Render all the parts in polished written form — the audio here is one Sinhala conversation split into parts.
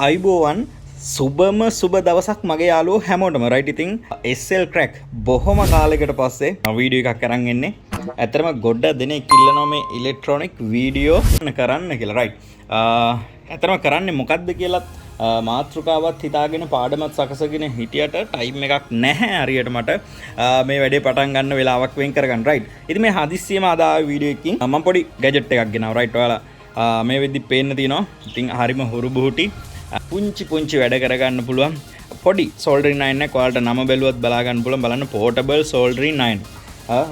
අයිබෝවන් සුබම සුබ දවසක් මගේ යාළුවෝ හැමෝටම රයිට්. ඉතින් SL crack බොහොම කාලයකට පස්සේ වීඩියෝ එකක් අරන් එන්නේ. ඇත්තටම ගොඩක් දෙනෙක් ඉල්ලනවා මේ ඉලෙක්ට්‍රොනික වීඩියෝ කරන්න කියලා රයිට්. ඇත්තටම කරන්නේ මොකද්ද කියලා මාතෘකාවත් හිතාගෙන පාඩමත් සකසගෙන හිටියට ටයිම් එකක් නැහැ හරියට මට මේ වැඩේ පටන් ගන්න වෙලාවක් වෙන් කරගන්න රයිට්. ඉතින් මේ හදිස්සියම අද ආව වීඩියෝ එකකින් මම පොඩි ගැජට් එකක් ගෙනාවා රයිට්. ඔයාලා මේ වෙද්දි පේන්න තියෙනවා. ඉතින් හරිම හුරු බුහුටි පුංචි වැඩ කරගන්න පුළුවන් පොඩි soldering iron එකක්. ඔයාලට නම බැලුවත් බලා ගන්න පුළුවන්. බලන්න portable soldering iron.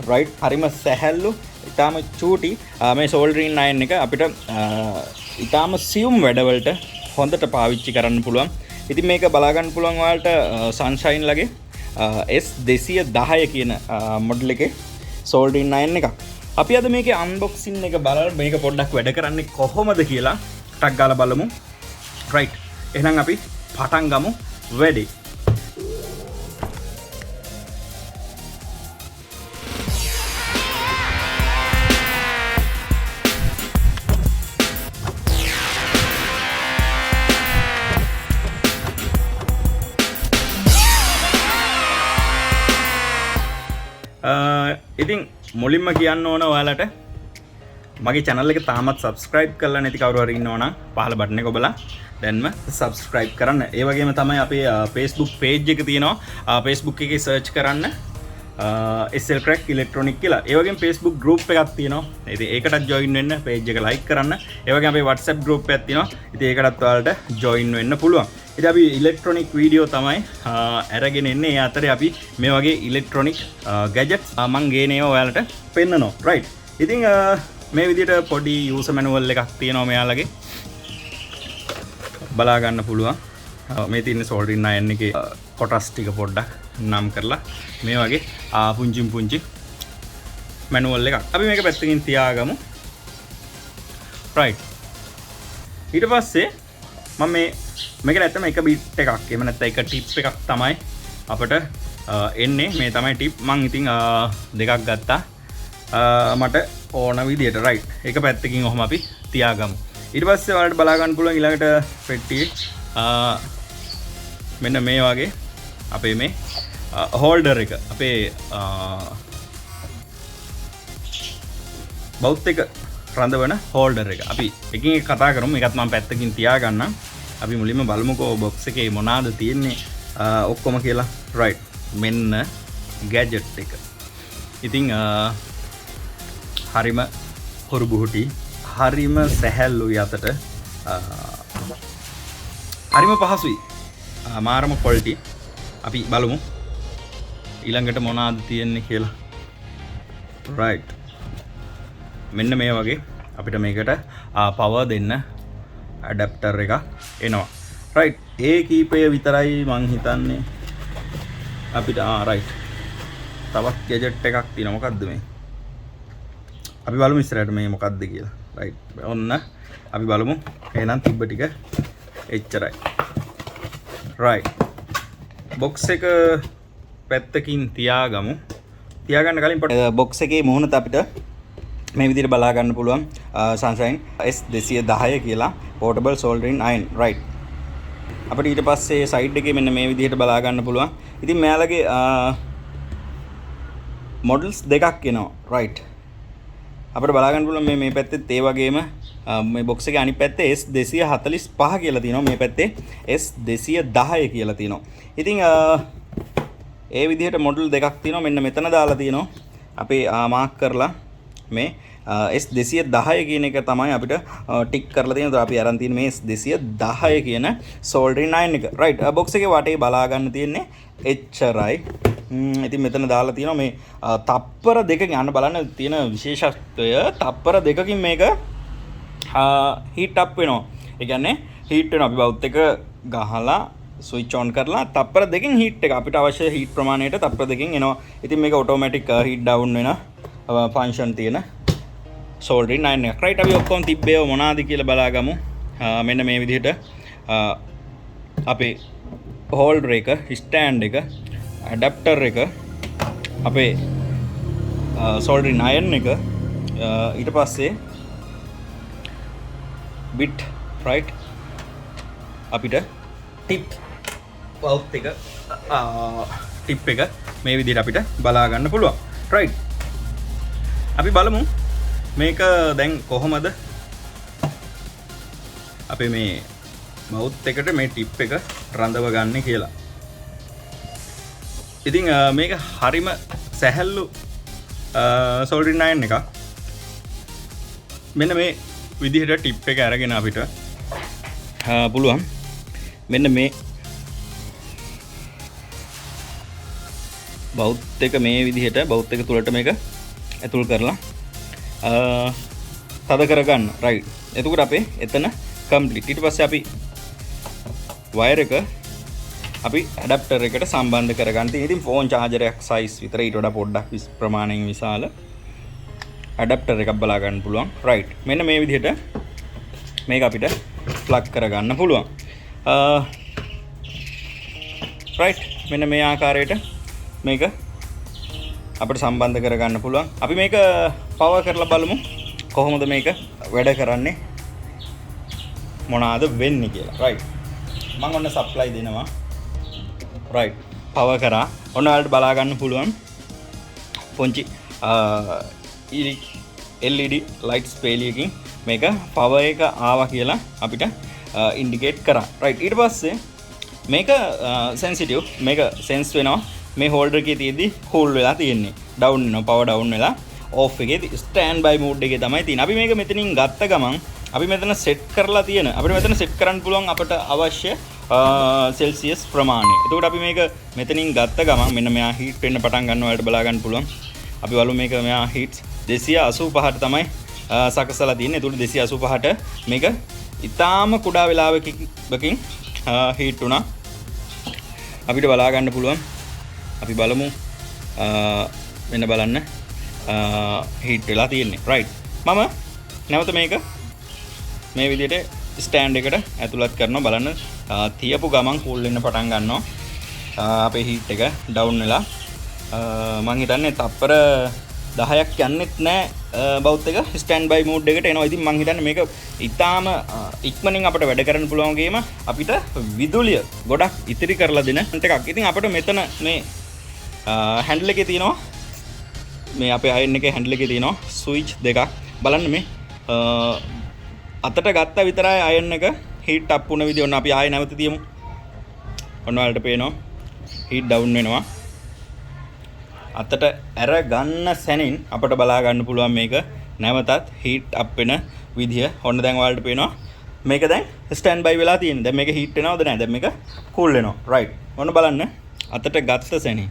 රයිට් හරිම සැහැල්ලු ඊටාම චූටි මේ soldering iron එක අපිට ඊටාම සියුම් වැඩවලට හොඳට පාවිච්චි කරන්න පුළුවන්. ඉතින් මේක බලා ගන්න පුළුවන් ඔයාලට sunshine ලගේ S210 කියන මොඩල් එකේ soldering iron එකක්. අපි අද මේකේ අන්බොක්සින් එක බලලා මේක පොඩ්ඩක් වැඩ කරන්නේ කොහොමද කියලා ටක් ගාලා බලමු. රයිට්. එහෙනම් අපි පටන් ගමු වැඩේ. ඉතින් මුලින්ම කියන්න ඕන ඔයාලට මගේ channel එක තාමත් subscribe කරලා නැති කවුරු හරි ඉන්නවනම් පහළ බටන් එක ඔබලා දැන්ම subscribe කරන්න. ඒ වගේම තමයි අපේ Facebook page එක තියෙනවා. Facebook එකේ search කරන්න SL crack electronic කියලා. ඒ වගේම Facebook group එකක් තියෙනවා. ඉතින් ඒකටත් join වෙන්න, page එක like කරන්න. ඒ වගේම අපේ WhatsApp group එකක් තියෙනවා. ඉතින් ඒකටත් ඔයාලට join වෙන්න පුළුවන්. ඉතින් අපි ඉලෙක්ට්‍රොනික වීඩියෝ තමයි අරගෙන එන්නේ. ඒ අතරේ අපි මේ වගේ ඉලෙක්ට්‍රොනික ගැජට්ස් මම ගේනේ ඔයාලට පෙන්නනවා. රයිට්. ඉතින් මේ විදිහට පොඩි යූසර් මැනුවල් එකක් තියෙනවා මෙයාලගේ. බලා ගන්න පුළුවන්. මේ තියෙන soldering iron එකේ කොටස් ටික පොඩ්ඩක් නම් කරලා මේ වගේ පුංචි මැනුවල් එකක්. අපි මේක පැත්තකින් තියාගමු. රයිට්. ඊට පස්සේ මම මේක නැත්තම් එක බීට් එකක් එහෙම නැත්නම් එක ටිප් එකක් තමයි අපිට එන්නේ. මේ තමයි ටිප්. මම ඉතින් දෙකක් ගත්තා මට ඕන විදියට. රයිට්. එක පැත්තකින් ඔහොම අපි තියාගමු. ඊට පස්සේ ඔයාලට බලා ගන්න පුළුවන් ඊළඟට පෙට්ටියේ මෙන්න මේ වගේ අපේ මේ හෝල්ඩර් එක අපේ බවුත් එක රඳවන හෝල්ඩර් එක අපි එකින් එක කතා කරමු. මේකත් මම පැත්තකින් තියාගන්නම්. අපි මුලින්ම බලමුකෝ බොක්ස් එකේ මොනවාද තියෙන්නේ ඔක්කොම කියලා. රයිට්. මෙන්න ගැජට් එක. ඉතින් හරිම හොරු බුහුටි හරිම සැහැල්ලුයි අතට. හරිම පහසුයි. මාරම ක්වොලිටි. අපි බලමු ඊළඟට මොනවාද තියෙන්නේ කියලා. රයිට්. මෙන්න මේ වගේ අපිට මේකට පවර් දෙන්න ඇඩැප්ටර් එක එනවා. රයිට්. ඒ කීපය විතරයි මං හිතන්නේ අපිට. රයිට්. තවත් ගැජට් එකක් තියෙනවා. මොකද්ද මේ? අපි බලමු ඉස්සරහට මේ මොකද්ද කියලා. රයිට්. ඔන්න අපි බලමු. එහෙනම් තිබ්බ ටික එච්චරයි. රයිට්. බොක්ස් එක පැත්තකින් තියාගමු. තියාගන්න කලින් බොක්ස් එකේ මුහුණත අපිට මේ විදිහට බලා ගන්න පුළුවන්. sunshine S210 කියලා portable soldering iron. right. අපිට ඊට පස්සේ සයිඩ් එකේ මෙන්න මේ විදිහට බලා ගන්න පුළුවන්. ඉතින් මෙයාලගේ models දෙකක් එනවා. right. අපිට බලා ගන්න පුළුවන් මේ පැත්තෙත් ඒ වගේම මේ බොක්ස් එකේ අනිත් පැත්තේ S245 කියලා තියෙනවා. මේ පැත්තේ S210 කියලා තියෙනවා. ඉතින් ඒ විදිහට මොඩල් දෙකක් තියෙනවා. මෙන්න මෙතන දාලා තියෙනවා. අපි මාක් කරලා මේ S210 කියන එක තමයි අපිට ටික් කරලා තියෙනවා. අපි අරන් තියෙන මේ S210 කියන soldering iron එක. right. බොක්ස් එකේ වටේ බලා ගන්න තියෙන්නේ එච්චරයි. ඉතින් මෙතන දාලා තියෙනවා මේ තප්පර දෙකකින් යන්න බලන්න තියෙන විශේෂත්වය. තප්පර දෙකකින් මේක හීට් අප් වෙනවා. ඒ කියන්නේ හීට් වෙනවා. අපි බවුත් එක ගහලා ස්විච් ඔන් කරලා තප්පර දෙකකින් හීට් එක අපිට අවශ්‍ය හීට් ප්‍රමාණයට තප්පර දෙකකින් එනවා. ඉතින් මේක ඔටෝමැටික් හීට් ඩවුන් වෙන ෆන්ක්ෂන් තියෙන soldering iron එකක්. right. අපි ඔක්කොම තිබ්බේ මොනවාද කියලා බලාගමු. මෙන්න මේ විදිහට අපේ හෝල්ඩර් එක, ස්ටෑන්ඩ් එක, ඇඩැප්ටර් එක, අපේ soldering iron එක, ඊට පස්සේ bit. right. අපිට ටිප් වවුත් එක ටිප් එක මේ විදිහට අපිට බලා ගන්න පුළුවන්. රයිට්. අපි බලමු මේක දැන් කොහොමද අපි මේ මවුත් එකට මේ ටිප් එක රඳව ගන්න කියලා. ඉතින් මේක හරිම සැහැල්ලු soldering iron එකක්. මෙන්න මේ විදිහට ටිප් එක අරගෙන අපිට පුළුවන් මෙන්න මේ බෞද්ධ එක මේ විදිහට බෞද්ධ එක තුලට මේක ඇතුල් කරලා තද කරගන්න. රයිට්. එතකොට අපේ එතන කම්ප්ලීට්. ඊට පස්සේ අපි වයර් එක අපි ඇඩැප්ටර් එකට සම්බන්ධ කරගන්න තියෙනවා. ඉතින් ෆෝන් චාර්ජර් එකක් සයිස් විතර ඊට වඩා පොඩ්ඩක් ප්‍රමාණයෙන් විශාල ඇඩැප්ටර් එකක් බලා ගන්න පුළුවන්. රයිට්. මෙන්න මේ විදිහට මේක අපිට ප්ලග් කරගන්න පුළුවන්. රයිට්. මෙන්න මේ ආකාරයට මේක අපිට සම්බන්ධ කරගන්න පුළුවන්. අපි මේක පවර් කරලා බලමු කොහොමද මේක වැඩ කරන්නේ මොනවාද වෙන්නේ කියලා. රයිට්. මම ඔන්න සප්ලයි දෙනවා. රයිට්. පවර් කරා. ඔන්න ඔයාලට බලා ගන්න පුළුවන් පොන්චි LED ලයිට්ස් පේලියකින් මේක පවර් එක ආවා කියලා අපිට ඉන්ඩිකේට් කරා. රයිට්. ඊට පස්සේ මේක සෙන්සිටිව්. මේක සෙන්ස් වෙනවා මේ හෝල්ඩර් එකේ තියෙද්දි කූල් වෙලා තියෙන්නේ. ඩවුන් වෙනවා. පවර් ඩවුන් වෙලා ඕෆ් එකේ ස්ටෑන්ඩ් බයි මෝඩ් එකේ තමයි තියෙන්නේ. අපි මේක මෙතනින් ගත්ත ගමන් අපි මෙතන සෙට් කරලා තියෙන අපිට මෙතන සෙට් කරන්න පුළුවන් අපට අවශ්‍ය සෙල්සියස් ප්‍රමාණය. එතකොට අපි මේක මෙතනින් ගත්ත ගමන් මෙන්න මෙයා හීට් වෙන්න පටන් ගන්නවා. ඔයාලට බලා ගන්න පුළුවන්. අපි බලමු මේක මෙයා හීට්ස් 285ට තමයි සකසලා තියෙන්නේ. එතකොට 285ට මේක ඊටාම කුඩා වෙලාවකින් හීට් වුණා. අපිට බලා ගන්න පුළුවන්. අපි බලමු මෙන්න බලන්න හීට් වෙලා තියෙන්නේ. රයිට්. මම නැවත මේක මේ විදිහට ස්ටෑන්ඩ් එකට ඇතුළත් කරනවා. බලන්න තියපු ගමන් කූල් වෙන්න පටන් ගන්නවා. අපේ හීට් එක ඩවුන් වෙලා මම හිතන්නේ තප්පර 10ක් යන්නෙත් නැහැ බෞද්ධ එක ස්ටෑන්ඩ් බයි මෝඩ් එකට එනවා. ඉතින් මම හිතන්නේ මේක ඊටාම ඉක්මනින් අපිට වැඩ කරන්න පුළුවන් වගේම අපිට විදුලිය ගොඩක් ඉතිරි කරලා දෙන එකක්. ඉතින් අපිට මෙතන මේ හැන්ඩල් එකේ තියෙනවා මේ අපේ අයන් එකේ හැන්ඩල් එකේ තියෙනවා ස්විච් දෙකක්. බලන්න මේ අතට ගත්ත විතරයි අයන් එක හීට් අප් වුණ විදිය. ඔන්න අපි ආයෙ නැවත තියමු. ඔන්න ඔයාලට පේනවා හීට් ඩවුන් වෙනවා. අතට ඇර ගන්න සැනින් අපිට බලා ගන්න පුළුවන් මේක නැවතත් හීට් අප් වෙන විදිය. ඔන්න දැන් ඔයාලට පේනවා මේක දැන් ස්ටෑන්ඩ් බයි වෙලා තියෙනවා. දැන් මේක හීට් වෙනවද නැහැ. දැන් මේක කූල් වෙනවා. රයිට්. ඔන්න බලන්න අතට ගත්ත සැනින්.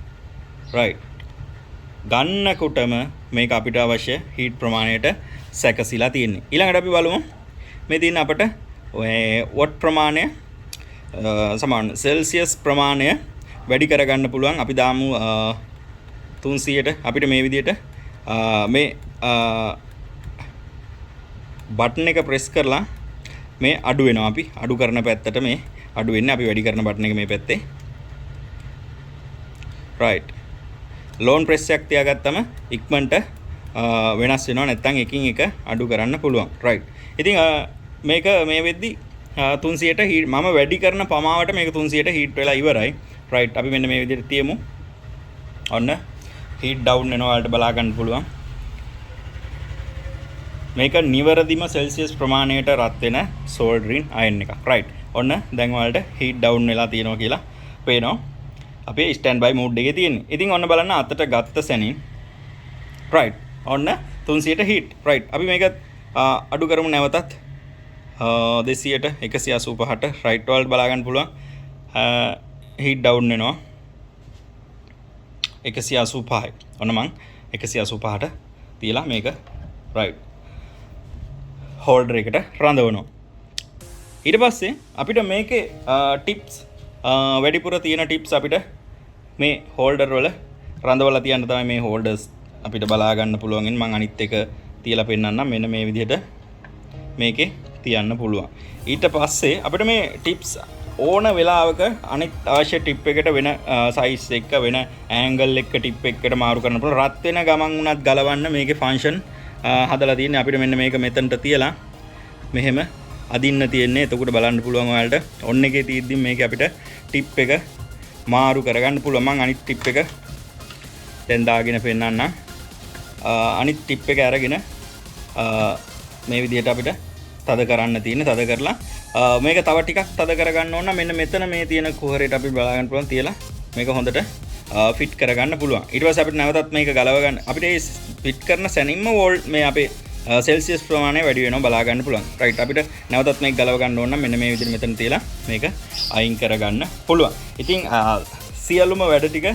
රයිට්. ගන්නකොටම මේක අපිට අවශ්‍ය හීට් ප්‍රමාණයට සැකසීලා තියෙන්නේ. ඊළඟට අපි බලමු මේ තියෙන අපිට වොට් ප්‍රමාණය සමාන සෙල්සියස් ප්‍රමාණය වැඩි කරගන්න පුළුවන්. අපි දාමු 300ට. අපිට මේ විදිහට මේ බටන් එක ප්‍රෙස් කරලා මේ අඩු වෙනවා. අපි අඩු කරන පැත්තට මේ අඩු වෙන්නේ. අපි වැඩි කරන බටන් එක මේ පැත්තේ. රයිට්. ලෝන් ප්‍රෙස් එකක් තියාගත්තම ඉක්මනට වෙනස් වෙනවා. නැත්නම් එකින් එක අඩු කරන්න පුළුවන්. රයිට්. ඉතින් මේක මේ වෙද්දි 300ට මම වැඩි කරන පමාවට මේක 300ට හීට් වෙලා ඉවරයි. රයිට්. අපි මෙන්න මේ විදිහට තියමු. ඔන්න හීට් ඩවුන් වෙනවා. ඔයාලට බලා ගන්න පුළුවන්. මේක නිවැරදිම සෙල්සියස් ප්‍රමාණයට රත් වෙන soldering iron එකක්. රයිට්. ඔන්න දැන් ඔයාලට හීට් ඩවුන් වෙලා තියෙනවා කියලා පේනවා. අපේ ස්ටෑන්ඩ් බයි මෝඩ් එකේ තියෙන්නේ. ඉතින් ඔන්න බලන්න අතට ගත්ත සැනින්. රයිට්. ඔන්න 300ට හීට්. රයිට්. අපි මේක අඩු කරමු නැවතත් 200ට 185ට. රයිට්. ඔයාලට බලා ගන්න පුළුවන් හීට් ඩවුන් වෙනවා 185යි. ඔන්න මං 185ට තියලා මේක රයිට් හෝල්ඩර් එකට රඳවනවා. ඊට පස්සේ අපිට මේකේ ටිප්ස් වැඩිපුර තියෙන ටිප්ස් අපිට මේ හෝල්ඩර් වල රඳවලා තියන්න තමයි මේ හෝල්ඩර්ස් අපිට බලා ගන්න පුළුවන්. මම අනිත් එක තියලා පෙන්නන්නම්. මෙන්න මේ විදිහට මේකේ තියන්න පුළුවන්. ඊට පස්සේ අපිට මේ ටිප්ස් ඕන වෙලාවක අනිත් අවශ්‍ය ටිප් එකට වෙන සයිස් එක වෙන ඇන්ගල් එක ටිප් එකකට මාරු කරන්න පුළුවන්. රත් වෙන ගමන් උනත් ගලවන්න මේකේ ෆන්ක්ෂන් හදලා තියෙන්නේ. අපිට මෙන්න මේක මෙතනට තියලා මෙහෙම අදින්න තියෙන්නේ. එතකොට බලන්න පුළුවන් ඔයාලට ඔන් එකේ තියෙද්දි මේක අපිට ටිප් එක මාරු කරගන්න පුළුවන්. මම අනිත් ටිප් එක දැන් දාගෙන පෙන්නන්නම්. අනිත් ටිප් එක අරගෙන මේ විදිහට අපිට තද කරන්න තියෙන්නේ. තද කරලා මේක තව ටිකක් තද කරගන්න ඕන නම් මෙන්න මෙතන මේ තියෙන කුහරයට අපි බලා ගන්න පුළුවන් තියලා මේක හොඳට ෆිට කරගන්න පුළුවන්. ඊට පස්සේ අපිට නැවතත් මේක ගලව ගන්න. අපිට මේ ෆිට කරන සැනින්ම වෝල්ට් මේ අපේ සෙල්සියස් ප්‍රමාණය වැඩි වෙනවා බලා ගන්න පුළුවන්. රයිට් අපිට නැවතත් මේක ගලව ගන්න ඕන නම් මෙන්න මේ විදිහට මෙතන තියලා මේක අයින් කරගන්න පුළුවන්. ඉතින් සියලුම වැඩ ටික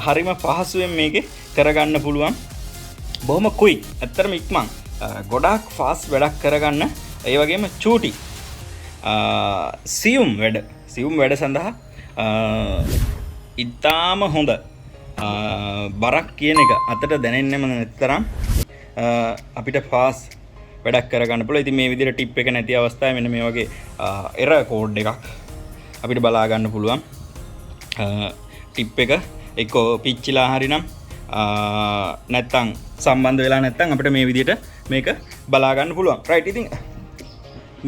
හරිම පහසුවෙන් මේකේ කරගන්න පුළුවන්. බොහොම ක්වික්. ඇත්තටම ඉක්මන්. ගොඩාක් ෆාස්ට් වැඩක් කරගන්න. ඒ වගේම චූටි. සියුම් වැඩ සඳහා ඉතාම හොඳ බරක් කියන එක අතට දැනෙන්නෙම නැත්තරම් අපිට ෆාස්ට් වැඩක් කරගන්න පුළුවන්. ඉතින් මේ විදිහට ටිප් එක නැති අවස්ථාවේ මෙන්න මේ වගේ එරර් කෝඩ් එකක් අපිට බලා ගන්න පුළුවන්. ටිප් එක එක්ක පිච්චිලා හරිනම් නැත්තම් සම්බන්ධ වෙලා නැත්තම් අපිට මේ විදිහට මේක බලා ගන්න පුළුවන්. රයිට් ඉතින්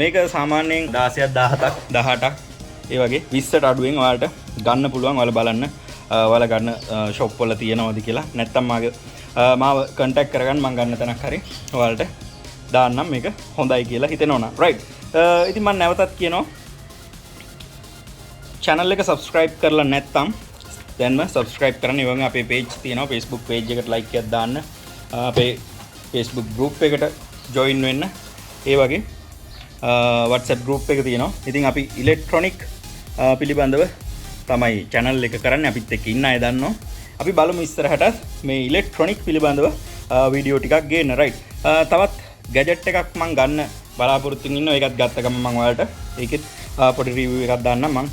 මේක සාමාන්‍යයෙන් 16ක් 17ක් 18ක් ඒ වගේ 20ට අඩුවෙන් ඔයාලට ගන්න පුළුවන්. ඔයාලා බලන්න ඔයාලා ගන්න ෂොප් වල තියෙනවද කියලා. නැත්තම් මාව කන්ටැක්ට් කරගන්න මම ගන්න තැනක් හරි ඔයාලට දාන්නම්. මේක හොඳයි කියලා හිතෙනවා නම්. රයිට්. ඉතින් මම නැවතත් කියනවා channel එක subscribe කරලා නැත්තම් දැන්ම subscribe කරන්න. ඒ වගේම අපේ page තියෙනවා. Facebook page එකට like එකක් දාන්න. අපේ Facebook group එකට join වෙන්න. ඒ වගේ WhatsApp group එක තියෙනවා. ඉතින් අපි ඉලෙක්ට්‍රොනික පිළිබඳව තමයි channel එක කරන්නේ. අපිත් එක්ක ඉන්න අය දන්නවා. අපි බලමු ඉස්සරහට මේ ඉලෙක්ට්‍රොනික පිළිබඳව වීඩියෝ ටිකක් ගේන්න. රයිට්. තවත් ගැජට් එකක් මම ගන්න බලාපොරොත්තු වෙන ඉන්නවා. ඒකත් ගත්ත ගමන් මම ඔයාලට ඒකෙත් පොඩි රිවිව් එකක් දාන්නම්. මම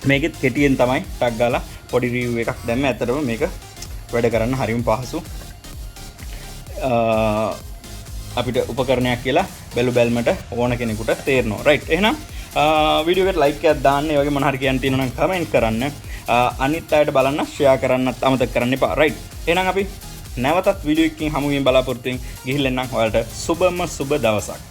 මේකෙත් කෙටියෙන් තමයි ටක් ගාලා පොඩි රිවිව් එකක් දැම්ම. ඇත්තටම මේක වැඩ කරන්න හරිම පහසු. අපිට උපකරණයක් කියලා බැලු බැලමට ඕන කෙනෙකුට තේරෙනවා. රයිට්. එහෙනම් වීඩියෝ එකට ලයික් එකක් දාන්න. ඒ වගේ මොන හරි කියන්න තියෙනවා නම් කමෙන්ට් කරන්න. අනිත් අයට බලන්න ෂෙයා කරන්නත් අමතක කරන්න එපා. රයිට්. එහෙනම් අපි නැවතත් වීඩියෝ එකකින් හමු වෙමින් බලාපොරොත්තු වෙමින් ගිහින් එන්නම්. ඔයාලට සුබම සුබ දවසක්.